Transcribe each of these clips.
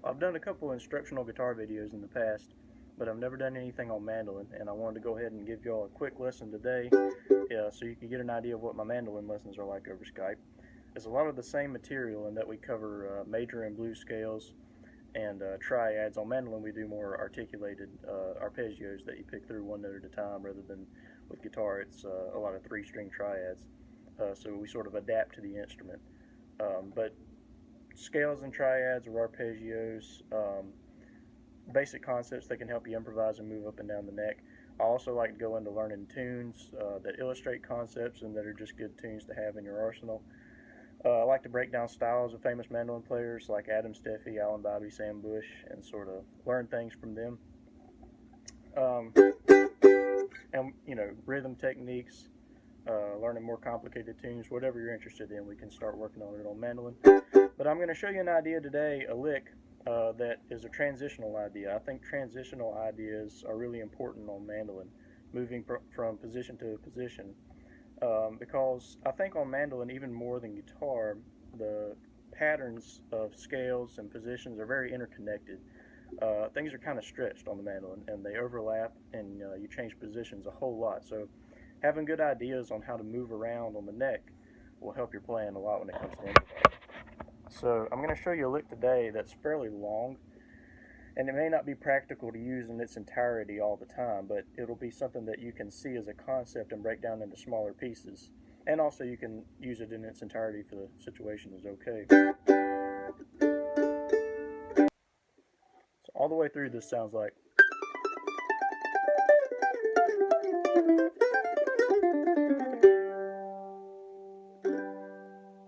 I've done a couple instructional guitar videos in the past, but I've never done anything on mandolin, and I wanted to go ahead and give y'all a quick lesson today, so you can get an idea of what my mandolin lessons are like over Skype. It's a lot of the same material in that we cover major and blues scales and triads. On mandolin we do more articulated arpeggios that you pick through one note at a time, rather than with guitar it's a lot of three-string triads, so we sort of adapt to the instrument. But scales and triads or arpeggios, basic concepts that can help you improvise and move up and down the neck. I also like to go into learning tunes that illustrate concepts and that are just good tunes to have in your arsenal. I like to break down styles of famous mandolin players like Adam Steffi, Alan Bobby, Sam Bush, and sort of learn things from them. And rhythm techniques, learning more complicated tunes, whatever you're interested in, we can start working on it on mandolin. But I'm going to show you an idea today, a lick that is a transitional idea. I think transitional ideas are really important on mandolin, moving from position to position. Because I think on mandolin, even more than guitar, the patterns of scales and positions are very interconnected. Things are kind of stretched on the mandolin, and they overlap, and you change positions a whole lot. So having good ideas on how to move around on the neck will help your playing a lot when it comes to improvising. So I'm going to show you a lick today that's fairly long, and it may not be practical to use in its entirety all the time, but it'll be something that you can see as a concept and break down into smaller pieces. And also you can use it in its entirety if the situation is okay. So all the way through this sounds like.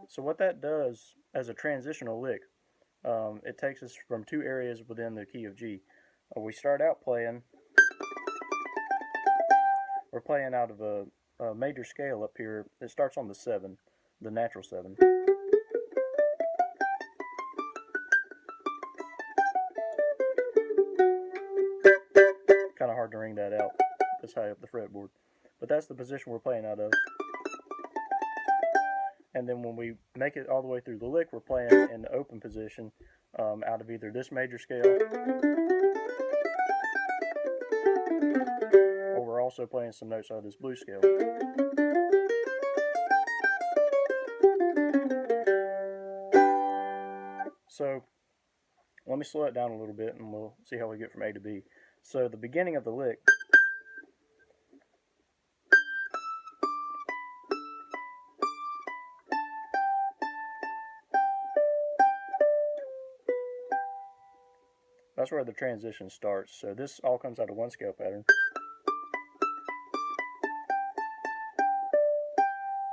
So what that does as a transitional lick, it takes us from two areas within the key of G. We start out playing, we're playing out of a major scale up here. It starts on the 7, the natural 7. Kind of hard to ring that out this high up the fretboard, but that's the position we're playing out of. And then when we make it all the way through the lick, we're playing in the open position out of either this major scale, or we're also playing some notes out of this blues scale. So let me slow it down a little bit and we'll see how we get from A to B. So the beginning of the lick, that's where the transition starts. So this all comes out of one scale pattern.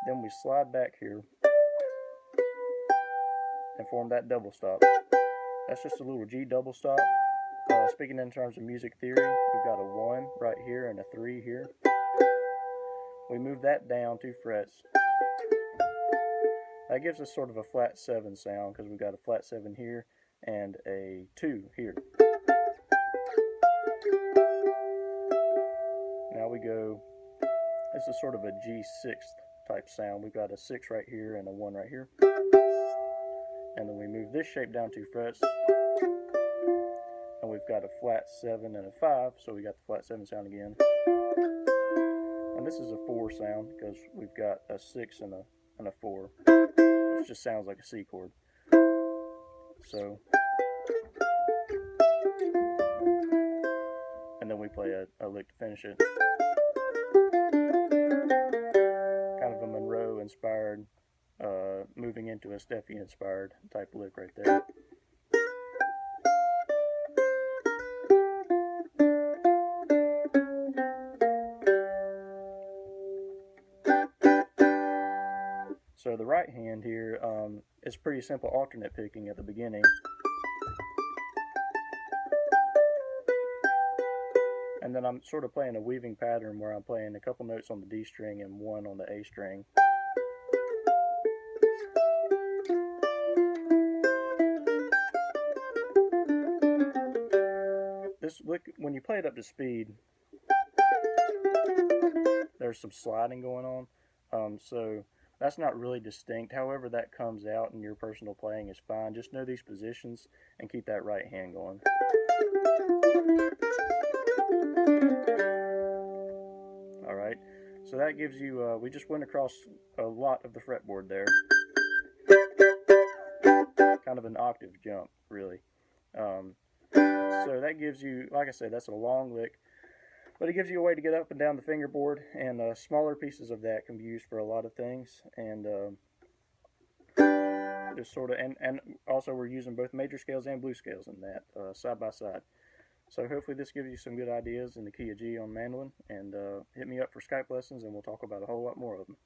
Then we slide back here and form that double stop. That's just a little G double stop. Speaking in terms of music theory, we've got a 1 right here and a 3 here. We move that down 2 frets. That gives us sort of a flat 7 sound because we've got a flat 7 here and a 2 here. Now we go, this is sort of a G6 type sound. We've got a 6 right here and a 1 right here. And then we move this shape down 2 frets. And we've got a flat 7 and a 5, so we got the flat 7 sound again. And this is a 4 sound because we've got a 6 and a 4. It just sounds like a C chord. So, and then we play a lick to finish it. Kind of a Monroe inspired, moving into a Steffi inspired type lick right there. So the right hand here is pretty simple alternate picking at the beginning. And then I'm sort of playing a weaving pattern where I'm playing a couple notes on the D string and 1 on the A string. This lick, when you play it up to speed, there's some sliding going on. So That's not really distinct. However that comes out in your personal playing is fine. Just know these positions and keep that right hand going. Alright, so that gives you, we just went across a lot of the fretboard there. Kind of an octave jump, really. So that gives you, like I said, that's a long lick. But it gives you a way to get up and down the fingerboard, and smaller pieces of that can be used for a lot of things. And just sort of, and also we're using both major scales and blues scales in that side by side. So hopefully this gives you some good ideas in the key of G on mandolin, and hit me up for Skype lessons, and we'll talk about a whole lot more of them.